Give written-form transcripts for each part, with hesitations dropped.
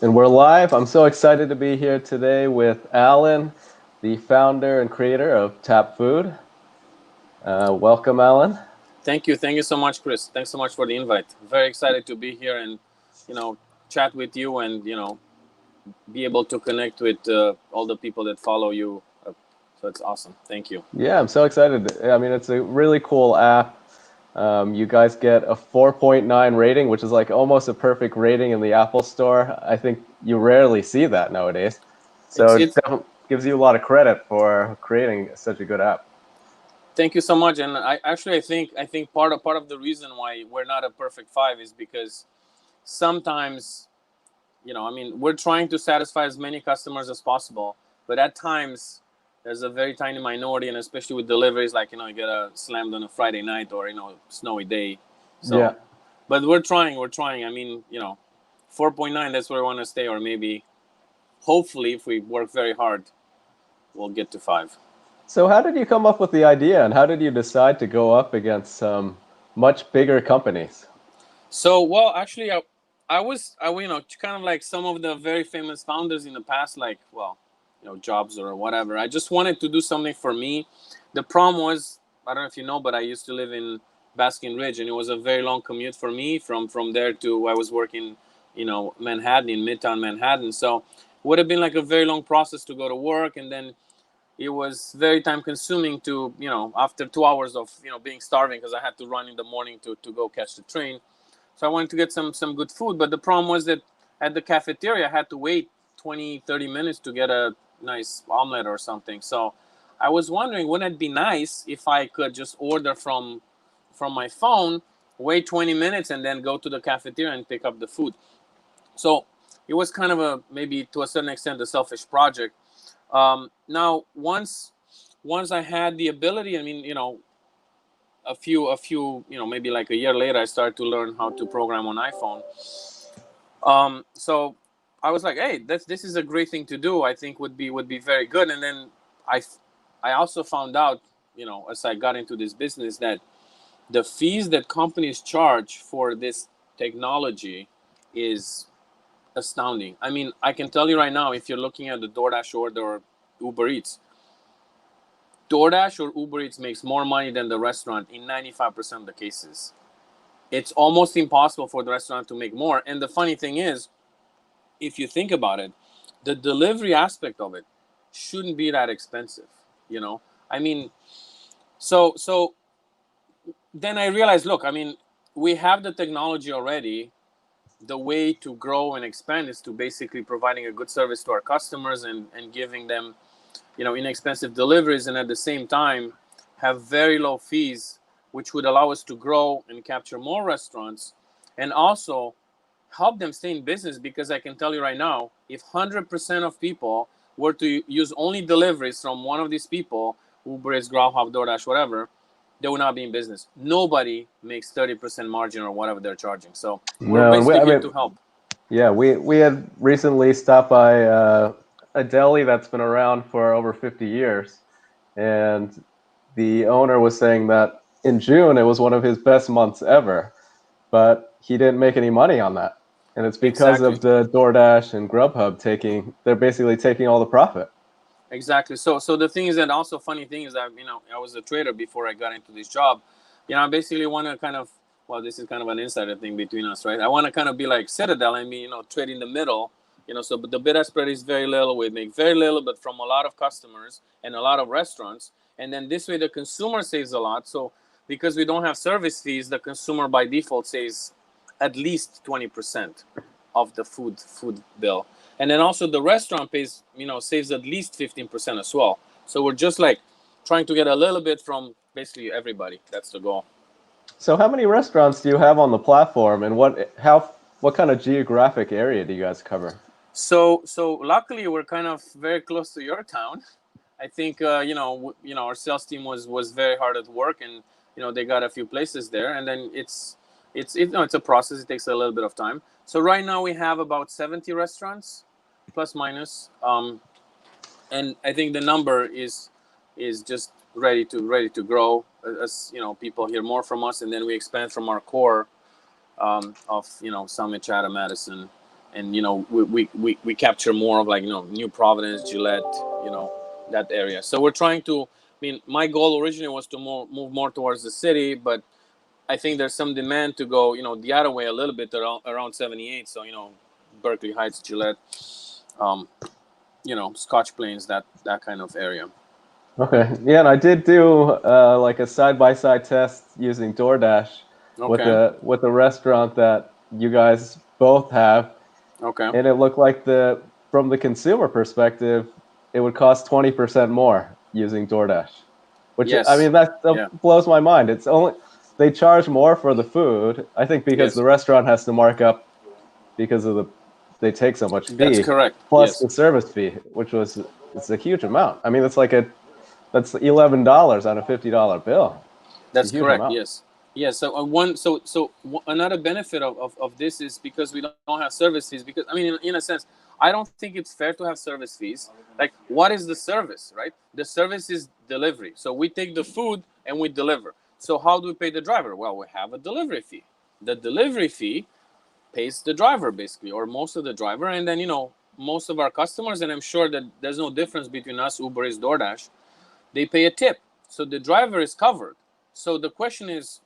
And we're live. I'm so excited to be here today with Alan, the founder and creator of Tapfood. Welcome, Alan. Thank you. Thank you so much, Chris. Thanks so much for the invite. Very excited to be here and, chat with you and, be able to connect with all the people that follow you. So it's awesome. Thank you. Yeah, I'm so excited. I mean, it's a really cool app. You guys get a 4.9 rating, which is like almost a perfect rating in the Apple Store. I think you rarely see that nowadays. So It's it it's. definitely gives you a lot of credit for creating such a good app. Thank you so much. And I think part of the reason why we're not a perfect five is because sometimes, we're trying to satisfy as many customers as possible, but at times there's a very tiny minority, and especially with deliveries, like you get a slammed on a Friday night or snowy day. Yeah. So, but we're trying. We're trying. 4.9. That's where we want to stay, or maybe, hopefully, if we work very hard, we'll get to five. So how did you come up with the idea, and how did you decide to go up against some much bigger companies? So, well, actually, kind of like some of the very famous founders in the past, like, well, Jobs or whatever. I just wanted to do something for me. The problem was, I don't know if you know, but I used to live in Baskin Ridge, and it was a very long commute for me from there to I was working, Manhattan, in Midtown Manhattan. So, it would have been like a very long process to go to work, and then it was very time consuming to, after 2 hours of, being starving because I had to run in the morning to go catch the train. So I wanted to get some good food. But the problem was that at the cafeteria, I had to wait 20, 30 minutes to get a nice omelet or something. So I was wondering, wouldn't it be nice if I could just order from my phone, wait 20 minutes, and then go to the cafeteria and pick up the food? So it was kind of maybe to a certain extent, a selfish project. Now, once I had the ability, a few, maybe like a year later, I started to learn how to program on iPhone. So I was like, hey, this is a great thing to do. I think would be very good. And then I, I also found out, as I got into this business, that the fees that companies charge for this technology is astounding. I can tell you right now, if you're looking at the DoorDash order or Uber Eats, DoorDash or Uber Eats makes more money than the restaurant in 95% of the cases. It's almost impossible for the restaurant to make more. And the funny thing is, if you think about it, the delivery aspect of it shouldn't be that expensive. You know, I mean, so then I realized, look, we have the technology already. The way to grow and expand is to basically providing a good service to our customers and giving them, inexpensive deliveries, and at the same time have very low fees, which would allow us to grow and capture more restaurants, and also help them stay in business. Because I can tell you right now, if 100% of people were to use only deliveries from one of these people, Uber Eats, Grubhub, DoorDash, whatever, they will not be in business. Nobody makes 30% margin or whatever they're charging. So we're No, and basically here to help. yeah, we had recently stopped by a deli that's been around for over 50 years, and the owner was saying that in June it was one of his best months ever, but he didn't make any money on that, and it's because Exactly. of the DoorDash and Grubhub they're basically taking all the profit. Exactly. So the thing is that also funny thing is that I was a trader before I got into this job. I basically want to kind of, well, this is kind of an insider thing between us, right? I want to kind of be like Citadel. Trade in the middle. So but the bid ask spread is very little. We make very little, but from a lot of customers and a lot of restaurants. And then this way the consumer saves a lot. So because we don't have service fees, the consumer by default saves at least 20% of the food bill. And then also the restaurant pays, saves at least 15% as well. So we're just like trying to get a little bit from basically everybody. That's the goal. So how many restaurants do you have on the platform, and what kind of geographic area do you guys cover? So luckily we're kind of very close to your town. I think our sales team was very hard at work, and they got a few places there, and then it's a process. It takes a little bit of time. So right now we have about 70 restaurants, plus minus, and I think the number is just ready to grow as people hear more from us, and then we expand from our core of Summit, Chatham, Madison, and we capture more of like New Providence, Gillette, that area. So we're trying to. I mean, my goal originally was to move more towards the city, but I think there's some demand to go the other way a little bit around 78. So Berkeley Heights, Gillette, um, Scotch Plains, that kind of area. Okay. Yeah, and I did do like a side-by-side test using DoorDash with Okay. a restaurant that you guys both have, Okay. and it looked like from the consumer perspective, it would cost 20% more using DoorDash, which I Yes. mean that Yeah. blows my mind. It's only they charge more for the food, I think, because Yes. the restaurant has to mark up because of they take so much That's fee, correct. plus Yes. the service fee, which it's a huge amount. I mean, that's $11 on a $50 bill. It's a That's huge correct. amount. Yes. Yes. Another benefit of this is because we don't have service fees. Because I mean, in a sense, I don't think it's fair to have service fees. Like, what is the service, right? The service is delivery. So we take the food and we deliver. So how do we pay the driver? Well, we have a delivery fee. The delivery fee pays the driver basically, or most of the driver, and then most of our customers, and I'm sure that there's no difference between us, Uber Eats, DoorDash, they pay a tip. So the driver is covered. So the question is,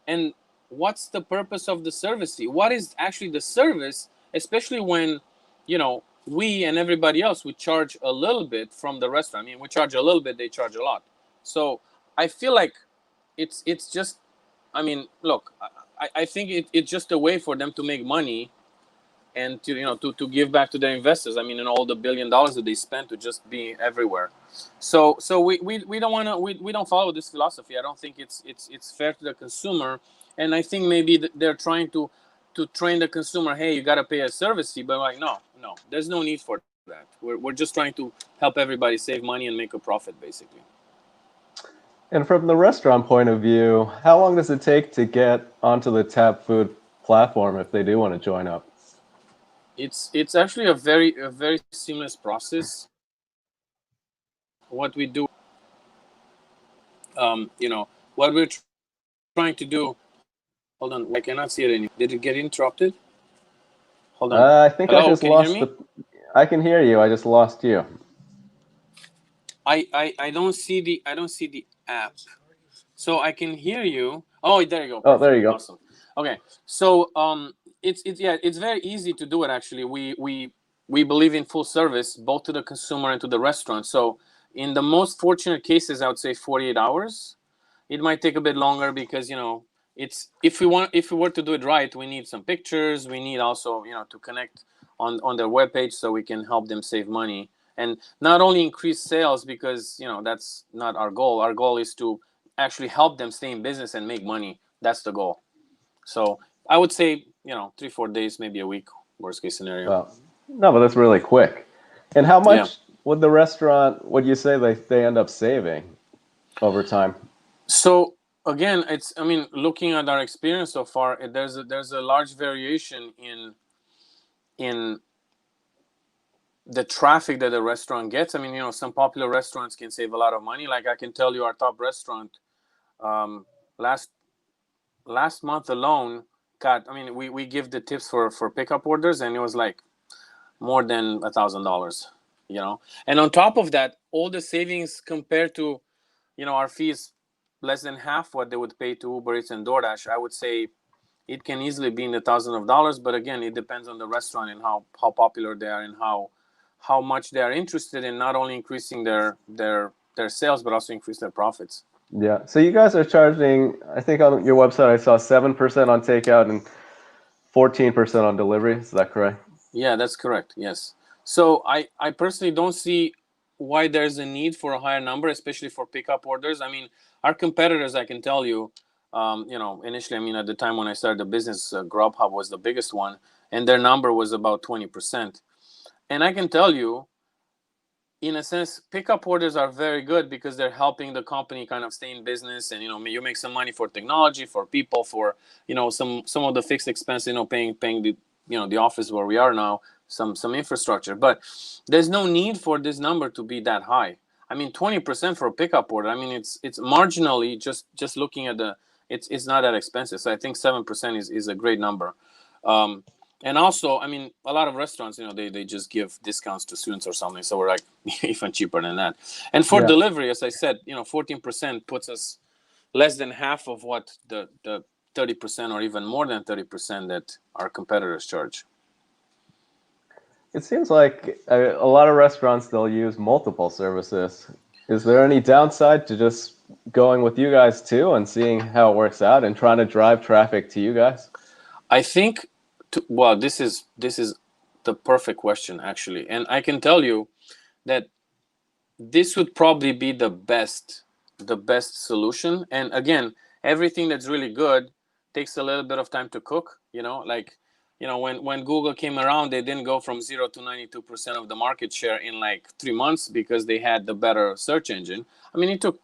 and what's the purpose of the service fee? What is actually the service, especially when, we and everybody else, we charge a little bit from the restaurant. I mean, we charge a little bit, they charge a lot. So I feel like it's just, I mean, look, I think it's just a way for them to make money and to give back to their investors. I mean, and all the $1 billion that they spent to just be everywhere. So we don't want to we don't follow this philosophy. I don't think it's fair to the consumer, and I think maybe they're trying to train the consumer. Hey, you got to pay a service fee, but like no, there's no need for that. We're just trying to help everybody save money and make a profit, basically. And from the restaurant point of view, how long does it take to get onto the Tapfood platform if they do want to join up? It's actually a very seamless process. What we do, what we're trying to do. Hold on, I cannot see it anymore. Did it get interrupted? Hold on. I think I Hello, just can you hear lost me? the. I can hear you. I just lost you. I don't see the app, so I can hear you. Oh, there you go. Oh, there Perfect. you go. Awesome. Okay, so it's very easy to do it. Actually, we believe in full service both to the consumer and to the restaurant. So in the most fortunate cases, I would say 48 hours. It might take a bit longer because it's if we were to do it right, we need some pictures. We need also to connect on their webpage so we can help them save money and not only increase sales, because that's not our goal. Our goal is to actually help them stay in business and make money. That's the goal. So I would say 3-4 days, maybe a week, worst case scenario. Well, no, but that's really quick. And how Yeah. much would the restaurant? Would you say they end up saving over time? So again, I mean, looking at our experience so far, there's a large variation in the traffic that a restaurant gets. I mean, some popular restaurants can save a lot of money. Like I can tell you, our top restaurant, um, last last month alone, got. I mean, we give the tips for pickup orders, and it was like more than $1,000. And on top of that, all the savings compared to our fees, less than half what they would pay to Uber Eats and DoorDash. I would say it can easily be in the thousands of dollars, but again, it depends on the restaurant and how popular they are and how much they are interested in not only increasing their sales but also increase their profits. Yeah. So you guys are charging. I think on your website I saw 7% on takeout and 14% on delivery. Is that correct? Yeah, that's correct. Yes. So I personally don't see why there's a need for a higher number, especially for pickup orders. I mean, our competitors, I can tell you, initially, I mean, at the time when I started the business, Grubhub was the biggest one, and their number was about 20%. And I can tell you, in a sense, pickup orders are very good because they're helping the company kind of stay in business, and you make some money for technology, for people, for some of the fixed expense, paying the the office where we are now, some infrastructure. But there's no need for this number to be that high. I mean, 20% for a pickup order. I mean, it's marginally just looking at it's not that expensive. So I think 7% is a great number. And also, I mean, a lot of restaurants, they just give discounts to students or something. So we're like even cheaper than that. And for Yeah. delivery, as I said, 14% puts us less than half of what the 30% or even more than 30% that our competitors charge. It seems like a lot of restaurants, they'll use multiple services. Is there any downside to just going with you guys too and seeing how it works out and trying to drive traffic to you guys? I think, well, this is the perfect question actually, and I can tell you that this would probably be the best solution. And again, everything that's really good takes a little bit of time to cook. Like when Google came around, they didn't go from 0 to 92% of the market share in like 3 months because they had the better search engine. I mean, it took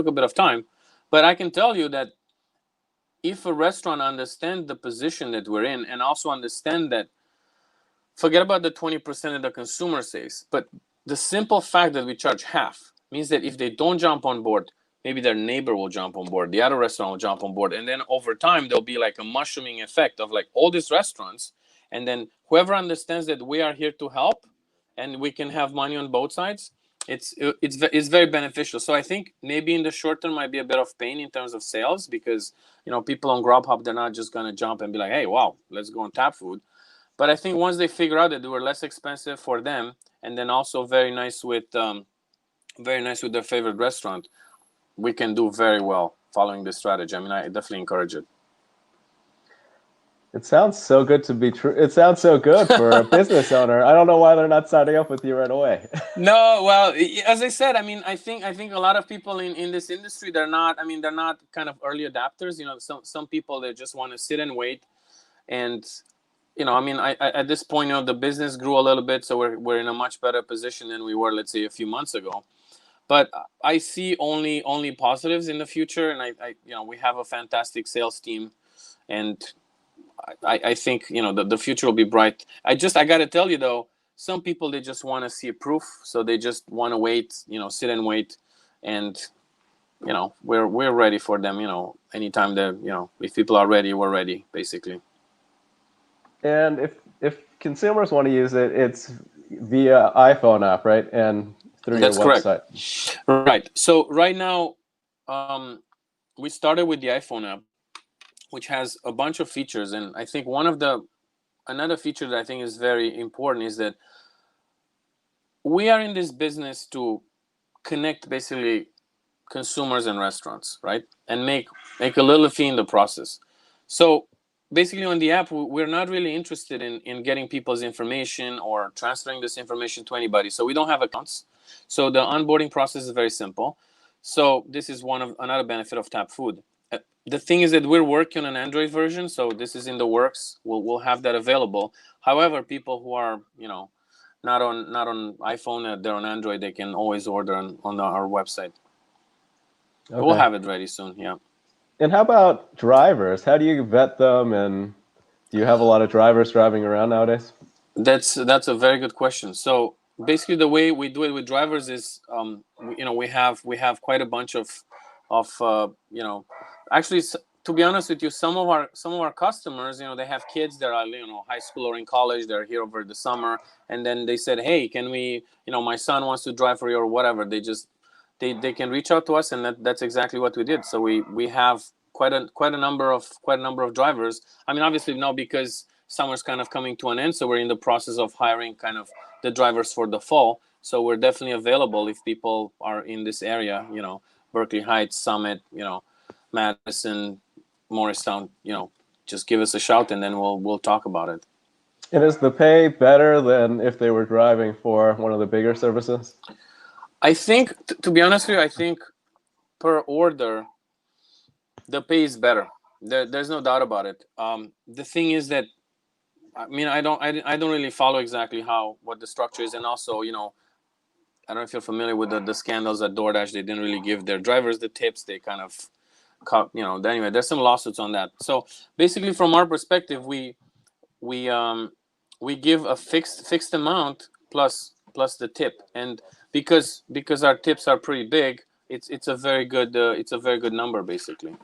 a bit of time, but I can tell you that if a restaurant understands the position that we're in and also understand that, forget about the 20% that the consumer says, but the simple fact that we charge half means that if they don't jump on board, maybe their neighbor will jump on board, the other restaurant will jump on board, and then over time there'll be like a mushrooming effect of like all these restaurants, and then whoever understands that we are here to help and we can have money on both sides, it's very beneficial. So I think maybe in the short term might be a bit of pain in terms of sales because people on Grubhub, they're not just gonna jump and be like, hey, wow, let's go on Tapfood. But I think once they figure out that they were less expensive for them, and then also very nice with their favorite restaurant, we can do very well following this strategy. I mean, I definitely encourage it. It sounds so good to be true. It sounds so good for a business owner. I don't know why they're not signing up with you right away. No, well, as I said, I mean, I think a lot of people in this industry, they're not. I mean, they're not kind of early adapters. Some people, they just want to sit and wait, and I mean, at this point, the business grew a little bit, so we're in a much better position than we were, let's say, a few months ago. But I see only positives in the future, and we have a fantastic sales team, and I think the future will be bright. I got to tell you though, some people, they just want to see a proof, so they just want to wait, sit and wait, and we're ready for them. Anytime that if people are ready, we're ready, basically. And if consumers want to use it, it's via iPhone app, right? And through your That's correct. website. Right. So right now, we started with the iPhone app, which has a bunch of features, and I think another feature that I think is very important is that we are in this business to connect basically consumers and restaurants, right? And make a little fee in the process. So basically on the app, we're not really interested in getting people's information or transferring this information to anybody. So we don't have accounts. So the onboarding process is very simple. So this is another benefit of Tapfood. The thing is that we're working on an Android version, so this is in the works. We'll have that available. However, people who are not on iPhone, they're on Android, they can always order on our website. Okay. We'll have it ready soon. Yeah. And how about drivers? How do you vet them? And do you have a lot of drivers driving around nowadays? That's a very good question. So basically, the way we do it with drivers is, we have quite a bunch of actually, to be honest with you, some of our customers, they have kids that are high school or in college. They're here over the summer, and then they said, hey, can we, my son wants to drive for you or whatever. They can reach out to us, and that's exactly what we did. So we have quite a number of drivers. I mean, obviously now because summer's kind of coming to an end, so we're in the process of hiring kind of the drivers for the fall. So we're definitely available if people are in this area, Berkeley Heights, Summit, Madison, Morristown. Just give us a shout, and then we'll talk about it. And is the pay better than if they were driving for one of the bigger services? I think, to be honest with you, I think per order, the pay is better. There's no doubt about it. The thing is that, I mean, I don't really follow exactly what the structure is, and also, I don't know if you're familiar with the scandals at DoorDash. They didn't really give their drivers the tips. They kind of, anyway, there's some lawsuits on that. So basically, from our perspective, we give a fixed amount plus the tip, and because our tips are pretty big, it's a very good number, basically.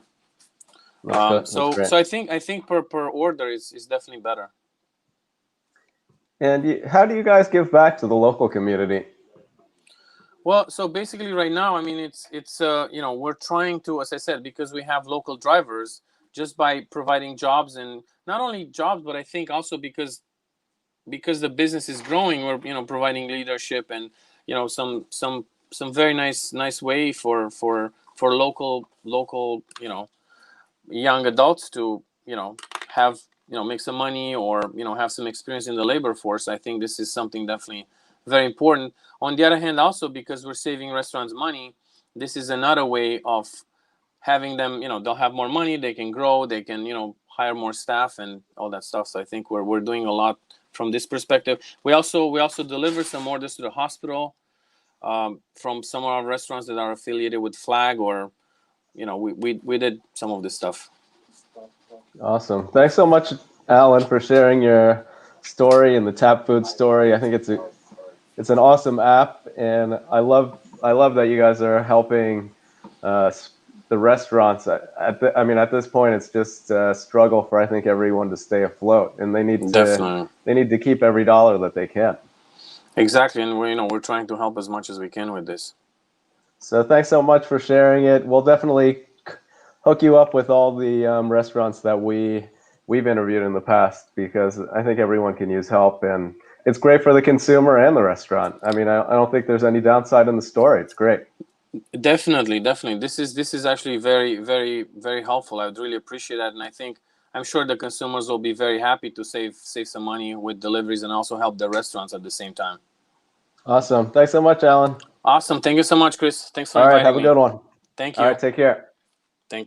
That's So great. I think per order is definitely better. And how do you guys give back to the local community? Well, so basically right now, I mean, it's you know, we're trying to, as I said, because we have local drivers, just by providing jobs, and not only jobs, but I think also because the business is growing, we're, you know, providing leadership and, you know, some very nice way for local, you know, young adults to, you know, have, you know, make some money, or, you know, have some experience in the labor force. I think this is something definitely very important. On the other hand, also because we're saving restaurants money, this is another way of having them, you know, they'll have more money, they can grow, they can, you know, hire more staff and all that stuff. So I think we're doing a lot from this perspective. We also deliver some orders to the hospital, from some of our restaurants that are affiliated with Flag, or, you know, we did some of this stuff. Awesome. Thanks so much, Alan, for sharing your story and the Tapfood story. I think it's an awesome app, and I love that you guys are helping the restaurants. I mean, at this point, it's just a struggle for, I think, everyone to stay afloat, and Definitely. they need to keep every dollar that they can. Exactly, and we're, you know, we're trying to help as much as we can with this. So thanks so much for sharing it. We'll definitely hook you up with all the restaurants that we've interviewed in the past, because I think everyone can use help, and it's great for the consumer and the restaurant. I mean, I don't think there's any downside in the story. It's great. Definitely. This is actually very helpful. I would really appreciate that, and I'm sure the consumers will be very happy to save some money with deliveries and also help the restaurants at the same time. Awesome. Thanks so much, Alan. Awesome. Thank you so much, Chris. Thanks for All right. Have inviting a me. good one. Thank All you. right. Take care.